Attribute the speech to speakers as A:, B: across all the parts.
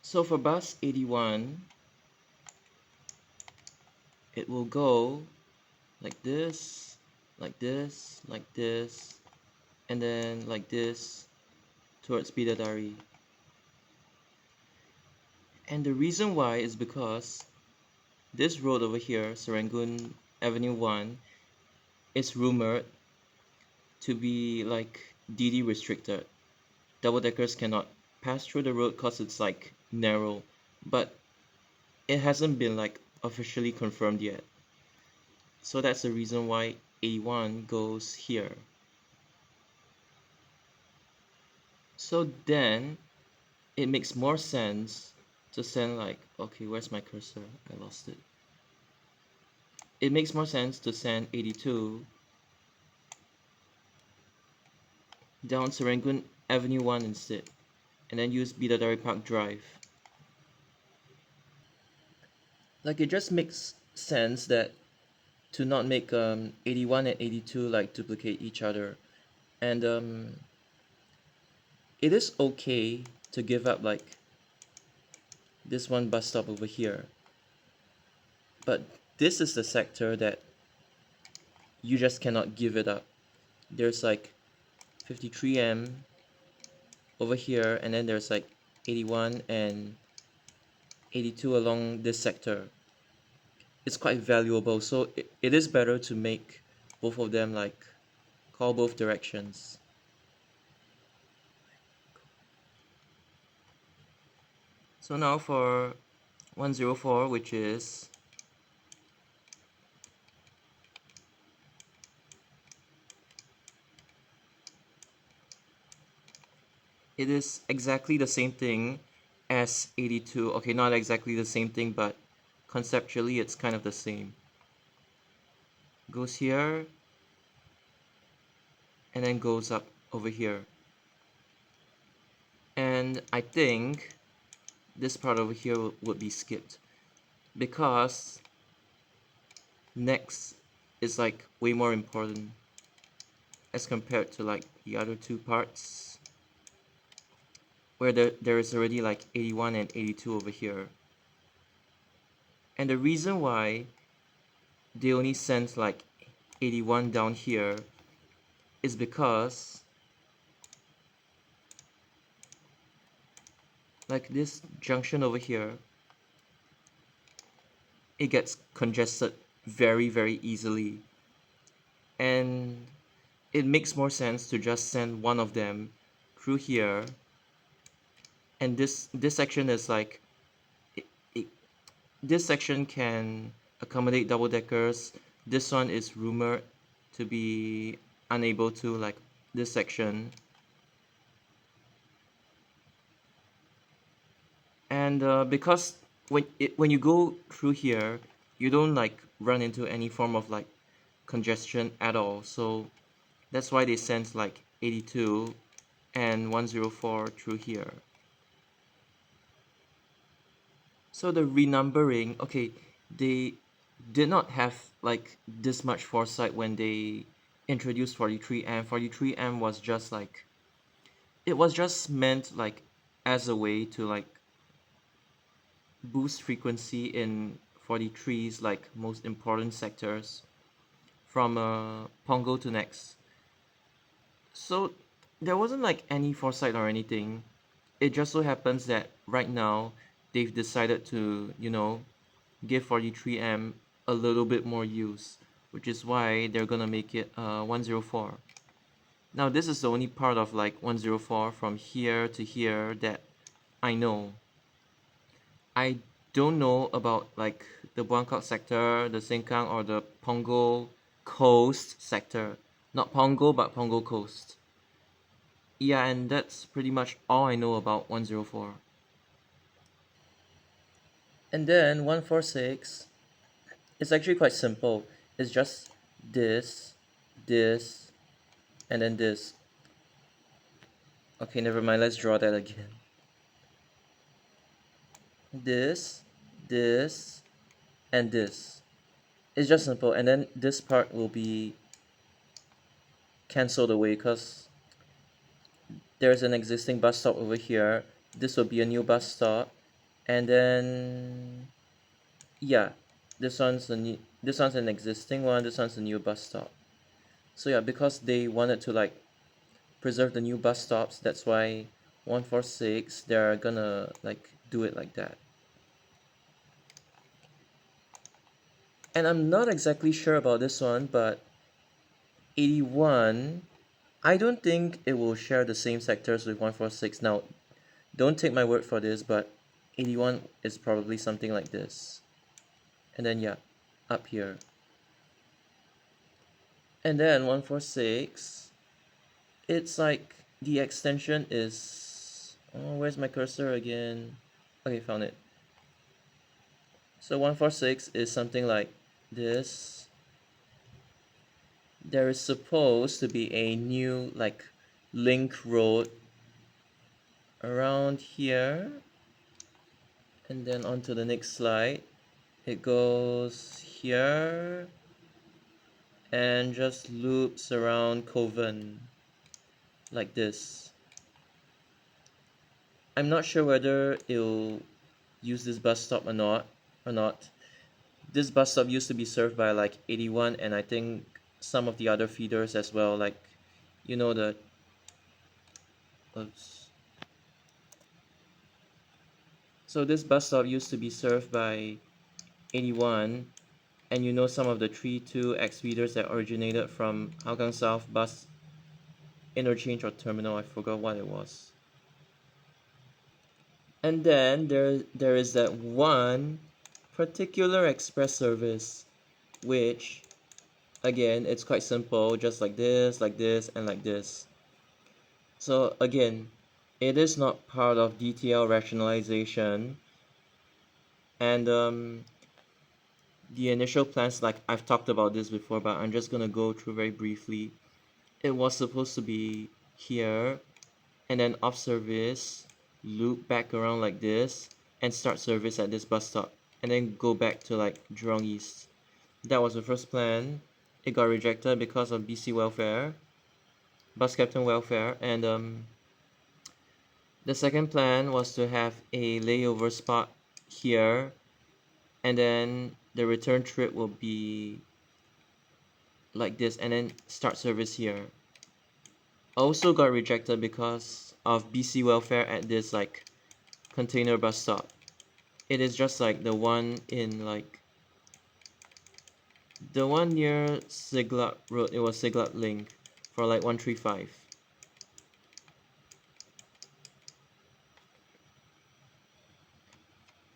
A: So for bus 81, it will go like this, like this, like this, and then like this towards Bidadari. And the reason why is because this road over here, Serangoon Avenue 1, is rumored to be like DD restricted. Double deckers cannot pass through the road because it's like narrow, but it hasn't been like officially confirmed yet. So that's the reason why 81 goes here. So then it makes more sense to send like, okay, where's my cursor? I lost it. It makes more sense to send 82 down Serangoon Avenue 1 instead, and then use Bidadari Park Drive. Like it just makes sense that to not make 81 and 82 like duplicate each other, and it is okay to give up like this one bus stop over here, but this is the sector that you just cannot give it up. There's like 53M over here, and then there's like 81 and 82 along this sector. It's quite valuable, so it is better to make both of them like call both directions. So now for 104, which is it is exactly the same thing as 82. Okay, not exactly the same thing, but conceptually it's kind of the same. Goes here and then goes up over here. And I think this part over here would be skipped because next is like way more important as compared to like the other two parts where there is already like 81 and 82 over here. And the reason why they only sent like 81 down here is because like this junction over here, it gets congested very easily, and it makes more sense to just send one of them through here. And this section is like it, it, this section can accommodate double deckers. This one is rumored to be unable to, like this section. And because when you go through here, you don't like run into any form of like congestion at all. So that's why they sent like 82 and 104 through here. So the renumbering, okay, they did not have like this much foresight when they introduced 43M. 43M was just like, it was just meant like as a way to like boost frequency in 43's like most important sectors from Punggol to next. So there wasn't like any foresight or anything. It just so happens that right now they've decided to, give 43M a little bit more use, which is why they're gonna make it 104. Now this is the only part of like 104 from here to here that I know. I don't know about like the Buangkok sector, the Sengkang, or the Punggol coast sector. Not Punggol, but Punggol coast. Yeah, and that's pretty much all I know about 104. And then 146 is actually quite simple. It's just this, this, and then this. Okay, never mind, let's draw that again. This, and this. It's just simple, and then this part will be cancelled away because there's an existing bus stop over here. This will be a new bus stop, And then yeah, this one's an existing one, this one's a new bus stop. So yeah, because they wanted to like preserve the new bus stops, that's why 146 they're gonna like do it like that. And I'm not exactly sure about this one, but 81, I don't think it will share the same sectors with 146. Now, don't take my word for this, but 81 is probably something like this. And then yeah, up here. And then 146, it's like the extension is, oh, where's my cursor again? Okay, found it. So 146 is something like this. There is supposed to be a new like link road around here, and then on to the next slide. It goes here and just loops around Coven like this. I'm not sure whether it'll use this bus stop or not. This bus stop used to be served by like 81 and I think some of the other feeders as well, like you know the oops. So this bus stop used to be served by 81, and you know some of the 32X feeders that originated from Hougang South bus interchange or terminal, I forgot what it was. And then there is that one particular express service, which again it's quite simple, just like this, and like this. So again, it is not part of DTL rationalization, and the initial plans, like I've talked about this before, but I'm just gonna go through very briefly. It was supposed to be here, and then off service, loop back around like this, and start service at this bus stop, and then go back to like Jurong East. That was the first plan. It got rejected because of BC welfare, bus captain welfare, and the second plan was to have a layover spot here, and then the return trip will be like this, and then start service here. Also got rejected because of BC welfare at this like container bus stop. It is just like the one in like the one near Siglap Road. It was Siglap Link for like 135.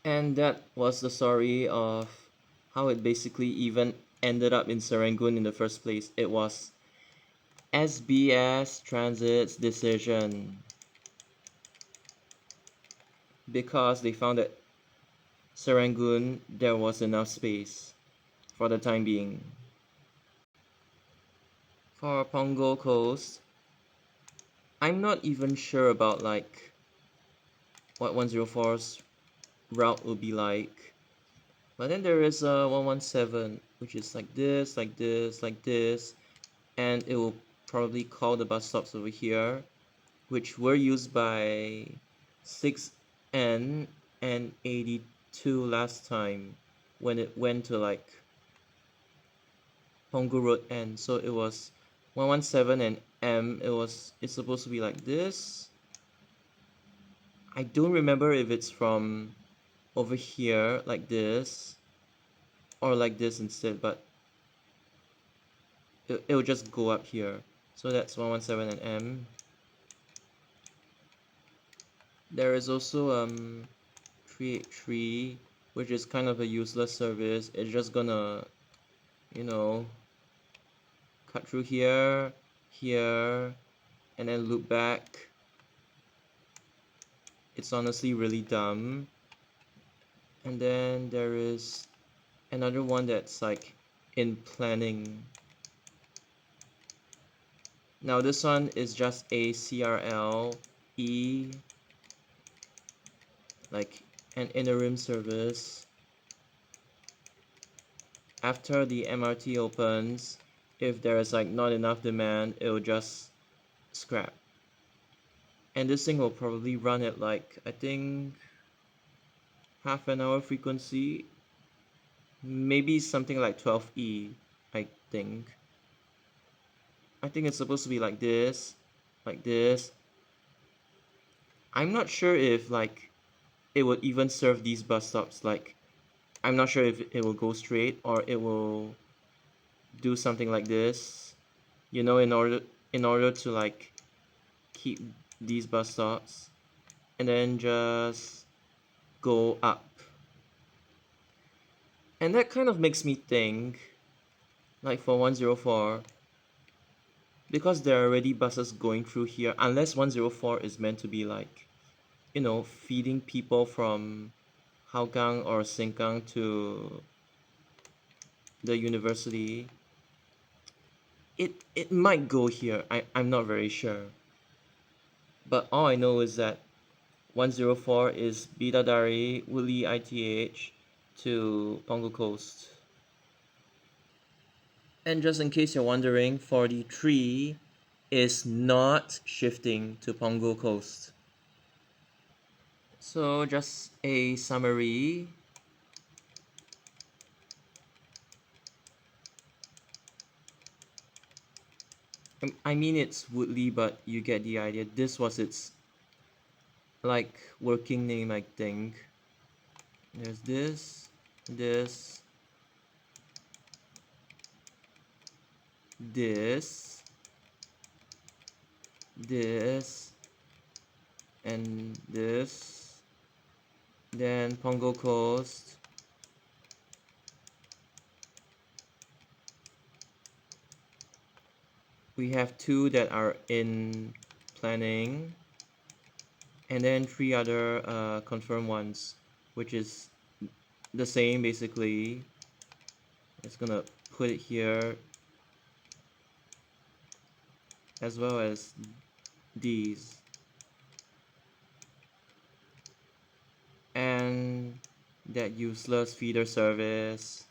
A: And that was the story of how it basically even ended up in Serangoon in the first place. It was SBS Transit's decision because they found that Serangoon there was enough space for the time being. For Punggol Coast, I'm not even sure about like what 104's route will be like. But then there is a 117, which is like this, like this, like this, and it will probably call the bus stops over here, which were used by 6N and 82 last time when it went to like Punggol Road N. So it was 117 and M. It's supposed to be like this. I don't remember if it's from over here like this or like this instead, but it will just go up here. So that's 117 and M. There is also 383, which is kind of a useless service. It's just gonna, you know, cut through here, here, and then loop back. It's honestly really dumb. And then there is another one that's like in planning. Now this one is just a CRL E, like an interim service. After the MRT opens, if there is like not enough demand, it will just scrap. And this thing will probably run at like, I think half an hour frequency, maybe something like 12E, I think. I think it's supposed to be like this, like this. I'm not sure if like it would even serve these bus stops. Like, I'm not sure if it will go straight or it will do something like this, you know, in order to like keep these bus stops, and then just go up. And that kind of makes me think, like for 104, because there are already buses going through here, unless 104 is meant to be like, you know, feeding people from Hougang or Sengkang to the university, it might go here. I'm not very sure. But all I know is that 104 is Bidadari, Woodleigh ITH to Punggol Coast. And just in case you're wondering, 43 is not shifting to Punggol Coast. So just a summary. I mean it's Woodleigh, but you get the idea. This was its like working name, I think. There's this, this, this, this, and this. Then Punggol Coast. We have two that are in planning, and then three other confirmed ones, which is the same basically. It's gonna put it here, as well as these. And that useless feeder service.